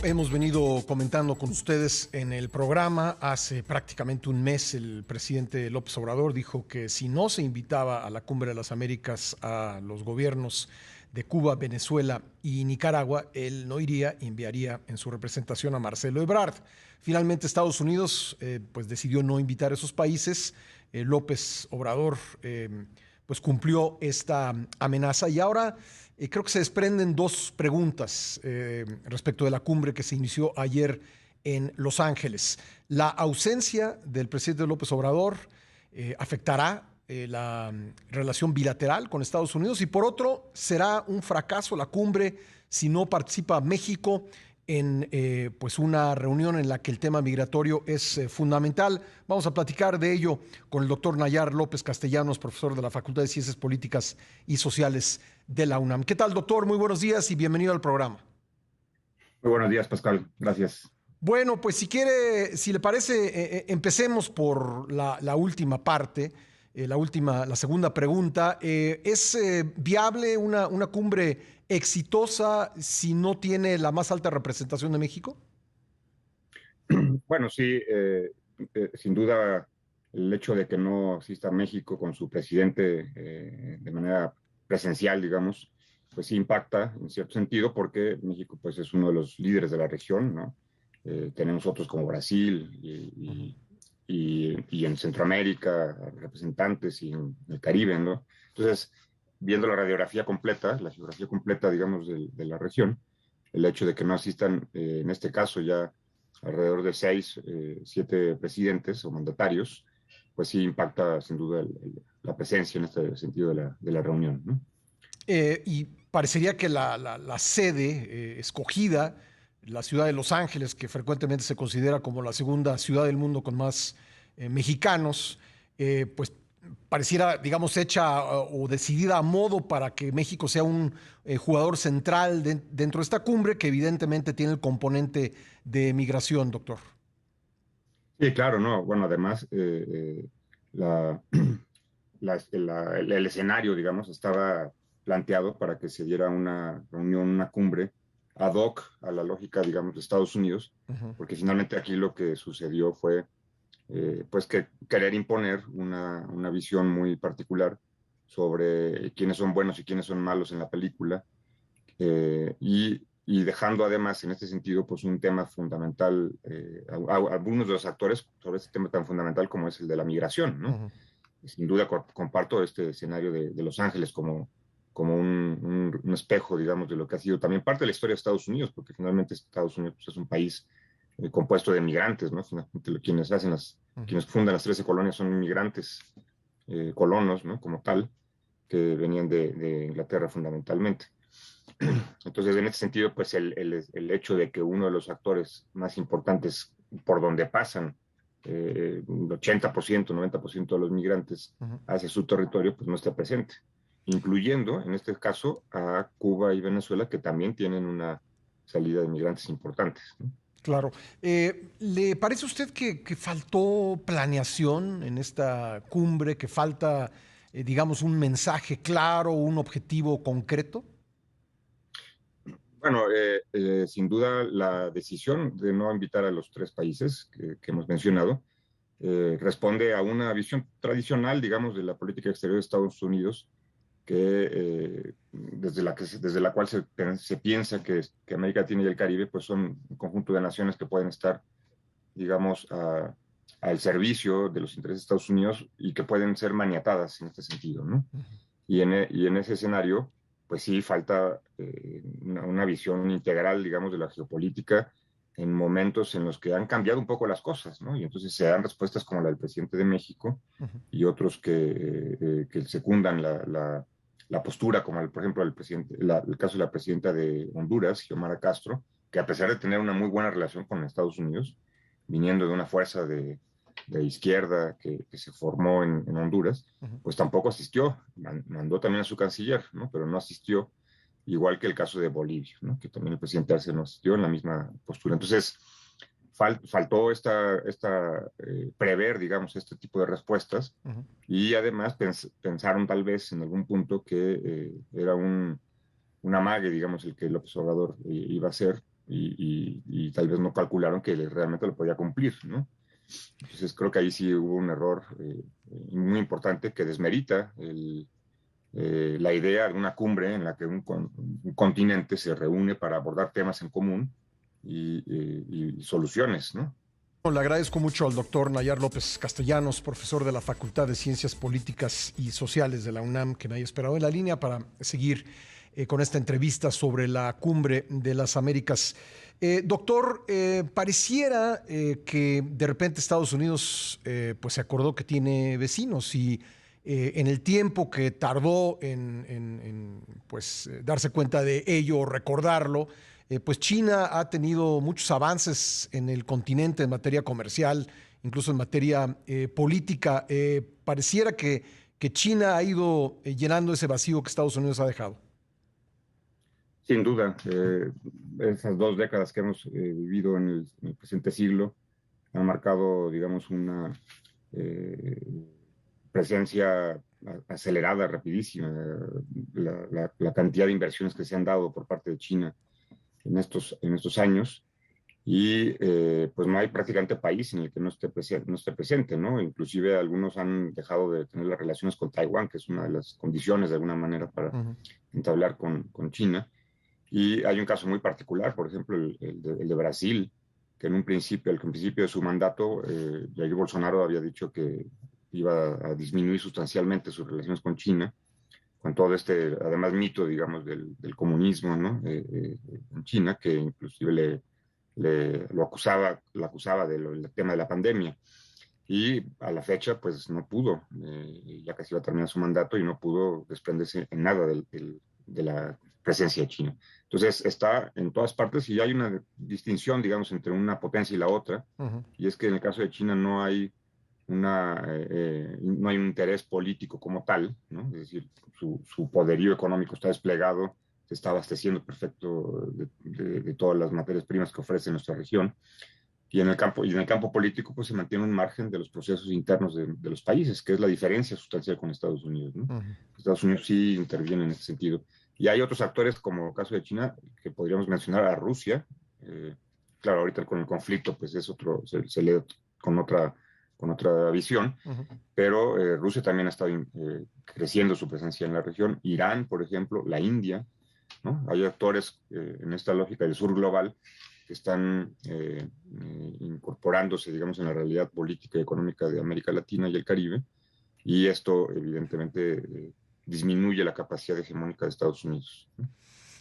Hemos venido comentando con ustedes en el programa. Hace prácticamente un mes el presidente López Obrador dijo que si no se invitaba a la Cumbre de las Américas a los gobiernos de Cuba, Venezuela y Nicaragua, él no iría, enviaría en su representación a Marcelo Ebrard. Finalmente Estados Unidos pues decidió no invitar a esos países. López Obrador pues cumplió esta amenaza y ahora creo que se desprenden dos preguntas respecto de la cumbre que se inició ayer en Los Ángeles. La ausencia del presidente López Obrador afectará la relación bilateral con Estados Unidos y por otro, será un fracaso la cumbre si no participa México en pues una reunión en la que el tema migratorio es fundamental. Vamos a platicar de ello con el doctor Nayar López Castellanos, profesor de la Facultad de Ciencias Políticas y Sociales de la UNAM. ¿Qué tal, doctor? Muy buenos días y bienvenido al programa. Muy buenos días, Pascal. Gracias. Bueno, pues si quiere, si le parece, empecemos por la última parte, la segunda pregunta. ¿Es viable una cumbre exitosa si no tiene la más alta representación de México? Bueno, sí, sin duda el hecho de que no asista a México con su presidente de manera presencial, digamos, pues sí impacta en cierto sentido porque México pues es uno de los líderes de la región, ¿no? Tenemos otros como Brasil y en Centroamérica representantes y en el Caribe, ¿no? Entonces, viendo la radiografía completa, la geografía completa, digamos, de la región, el hecho de que no asistan, en este caso ya alrededor de 7 presidentes o mandatarios, pues sí impacta sin duda la presencia en este sentido de la reunión, ¿no? Y parecería que la sede escogida, la ciudad de Los Ángeles, que frecuentemente se considera como la segunda ciudad del mundo con más mexicanos, pues pareciera, digamos, hecha o decidida a modo para que México sea un jugador central dentro de esta cumbre, que evidentemente tiene el componente de migración, doctor. Sí, claro, no. Bueno, además, la, el escenario, digamos, estaba planteado para que se diera una reunión, una cumbre ad hoc a la lógica, digamos, de Estados Unidos, Uh -huh. porque finalmente aquí lo que sucedió fue, pues, que querer imponer una visión muy particular sobre quiénes son buenos y quiénes son malos en la película, y dejando además en este sentido pues un tema fundamental, a algunos de los actores sobre este tema tan fundamental como es el de la migración, Uh ¿no? -huh. Sin duda comparto este escenario de Los Ángeles como un espejo, digamos, de lo que ha sido también parte de la historia de Estados Unidos, porque finalmente Estados Unidos pues, es un país compuesto de migrantes, ¿no? Finalmente Uh -huh. quienes fundan las 13 colonias son inmigrantes, colonos, ¿no? Como tal, que venían de Inglaterra fundamentalmente. Entonces, en este sentido, pues el hecho de que uno de los actores más importantes por donde pasan el 80%, 90% de los migrantes Uh -huh. hacia su territorio, pues no esté presente, incluyendo en este caso a Cuba y Venezuela, que también tienen una salida de migrantes importantes, ¿no? Claro. ¿Le parece a usted que faltó planeación en esta cumbre, que falta, digamos, un mensaje claro, un objetivo concreto? Bueno, sin duda la decisión de no invitar a los 3 países que hemos mencionado responde a una visión tradicional, digamos, de la política exterior de Estados Unidos, desde la cual se piensa que América Latina y el Caribe pues son un conjunto de naciones que pueden estar, digamos, al servicio de los intereses de Estados Unidos y que pueden ser maniatadas en este sentido, ¿no? Uh -huh. Y en ese escenario, pues sí falta una visión integral, digamos, de la geopolítica en momentos en los que han cambiado un poco las cosas, ¿no? Y entonces se dan respuestas como la del presidente de México Uh -huh. y otros que secundan la postura, como por ejemplo el caso de la presidenta de Honduras, Xiomara Castro, que a pesar de tener una muy buena relación con Estados Unidos, viniendo de una fuerza de izquierda que se formó en Honduras, Uh -huh. pues tampoco asistió, mandó también a su canciller, ¿no? Pero no asistió, igual que el caso de Bolivia, ¿no? Que también el presidente Arce no asistió en la misma postura. Entonces, faltó prever, digamos, este tipo de respuestas, Uh -huh. y además pensaron tal vez en algún punto que era un amague, digamos, el que López Obrador iba a hacer, y tal vez no calcularon que realmente lo podía cumplir, ¿no? Entonces creo que ahí sí hubo un error muy importante que desmerita la idea de una cumbre en la que un continente se reúne para abordar temas en común y soluciones, ¿no? Le agradezco mucho al doctor Nayar López Castellanos, profesor de la Facultad de Ciencias Políticas y Sociales de la UNAM, que me haya esperado en la línea para seguir con esta entrevista sobre la Cumbre de las Américas. Doctor, pareciera que de repente Estados Unidos pues se acordó que tiene vecinos y en el tiempo que tardó pues, darse cuenta de ello o recordarlo, pues China ha tenido muchos avances en el continente en materia comercial, incluso en materia política. Pareciera que China ha ido llenando ese vacío que Estados Unidos ha dejado. Sin duda, esas 2 décadas que hemos vivido en el presente siglo han marcado, digamos, una presencia acelerada, rapidísima. La cantidad de inversiones que se han dado por parte de China en estos años y pues no hay prácticamente país en el que no esté presente, ¿no? Inclusive algunos han dejado de tener las relaciones con Taiwán, que es una de las condiciones de alguna manera para entablar con China. Y hay un caso muy particular, por ejemplo, el de Brasil, que al principio de su mandato, Jair Bolsonaro había dicho que iba a disminuir sustancialmente sus relaciones con China, con todo además, mito, digamos, del comunismo, ¿no? En China, que inclusive lo acusaba del tema de la pandemia. Y a la fecha, pues no pudo, ya casi iba a terminar su mandato y no pudo desprenderse en nada de la presencia de China. Entonces está en todas partes y hay una distinción, digamos, entre una potencia y la otra, y es que en el caso de China no hay no hay un interés político como tal, ¿no? Es decir, su poderío económico está desplegado, se está abasteciendo perfecto de todas las materias primas que ofrece nuestra región, y en el campo político pues se mantiene un margen de los procesos internos de los países, que es la diferencia sustancial con Estados Unidos, ¿no? Estados Unidos sí interviene en ese sentido. Y hay otros actores, como el caso de China, que podríamos mencionar a Rusia. Claro, ahorita con el conflicto pues se lee con otra visión, pero Rusia también ha estado creciendo su presencia en la región. Irán, por ejemplo, la India, ¿no? Hay actores en esta lógica del sur global que están incorporándose, digamos, en la realidad política y económica de América Latina y el Caribe, y esto evidentemente disminuye la capacidad hegemónica de Estados Unidos, ¿no?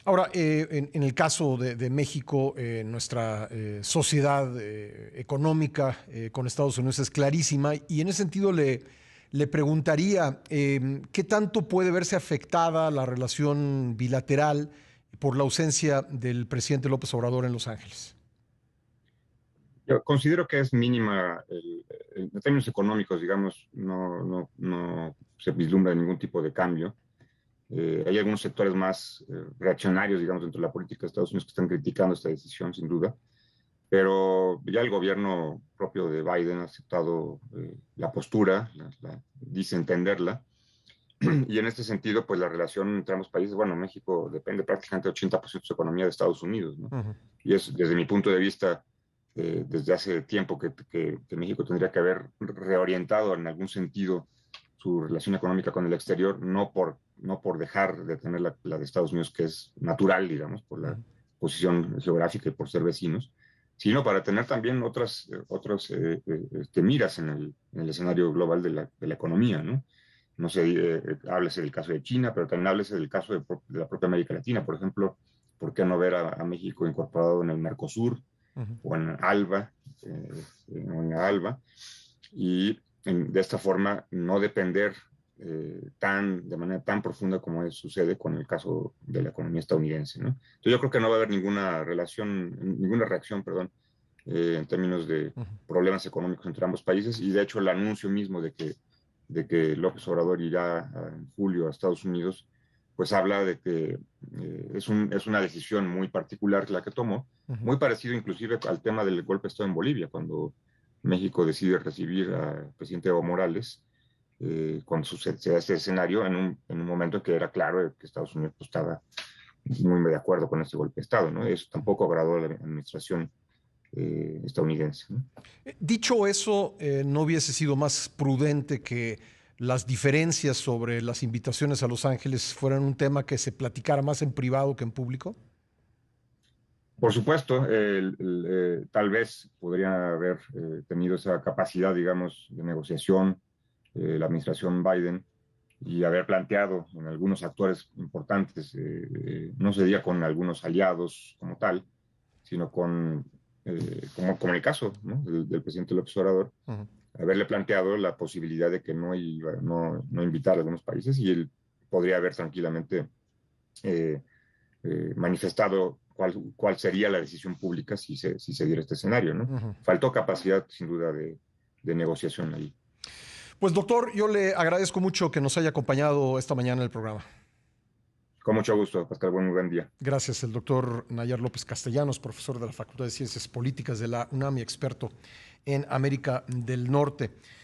Ahora, en el caso de México, nuestra sociedad económica con Estados Unidos es clarísima y en ese sentido le preguntaría, ¿qué tanto puede verse afectada la relación bilateral por la ausencia del presidente López Obrador en Los Ángeles? Yo considero que es mínima, en términos económicos, digamos, no se vislumbra ningún tipo de cambio. Hay algunos sectores más reaccionarios, digamos, dentro de la política de Estados Unidos que están criticando esta decisión, sin duda, pero ya el gobierno propio de Biden ha aceptado la postura, dice entenderla, y en este sentido, pues la relación entre ambos países, bueno, México depende prácticamente del 80% de su economía de Estados Unidos, ¿no? Y es, desde mi punto de vista, desde hace tiempo que México tendría que haber reorientado en algún sentido su relación económica con el exterior, no por dejar de tener la de Estados Unidos, que es natural, digamos, por la posición geográfica y por ser vecinos, sino para tener también otras miras en el escenario global de la economía, ¿no? No sé, háblese del caso de China, pero también háblese del caso de la propia América Latina. Por ejemplo, ¿por qué no ver a México incorporado en el Mercosur o en ALBA, o en la ALBA? Y de esta forma no depender de manera tan profunda como sucede con el caso de la economía estadounidense, ¿no? Entonces yo creo que no va a haber ninguna reacción, perdón, en términos de problemas económicos entre ambos países, y de hecho el anuncio mismo de que López Obrador irá en julio a Estados Unidos, pues habla de que es una decisión muy particular la que tomó, muy parecido inclusive al tema del golpe de Estado en Bolivia, cuando México decide recibir al presidente Evo Morales, cuando se da este escenario en un momento que era claro que Estados Unidos pues, estaba muy de acuerdo con este golpe de Estado, ¿no? Eso tampoco agradó a la administración estadounidense, ¿no? Dicho eso, ¿no hubiese sido más prudente que las diferencias sobre las invitaciones a Los Ángeles fueran un tema que se platicara más en privado que en público? Por supuesto, tal vez podría haber tenido esa capacidad, digamos, de negociación la administración Biden y haber planteado en algunos actores importantes, no sería con algunos aliados como tal, sino como en el caso, ¿no?, del presidente López Obrador, haberle planteado la posibilidad de que no invitar a algunos países y él podría haber tranquilamente manifestado cuál sería la decisión pública si se diera este escenario, ¿no? Faltó capacidad, sin duda, de negociación ahí. Pues doctor, yo le agradezco mucho que nos haya acompañado esta mañana en el programa. Con mucho gusto, Pascal, muy buen día. Gracias, el doctor Nayar López Castellanos, profesor de la Facultad de Ciencias Políticas de la UNAM y experto en América del Norte.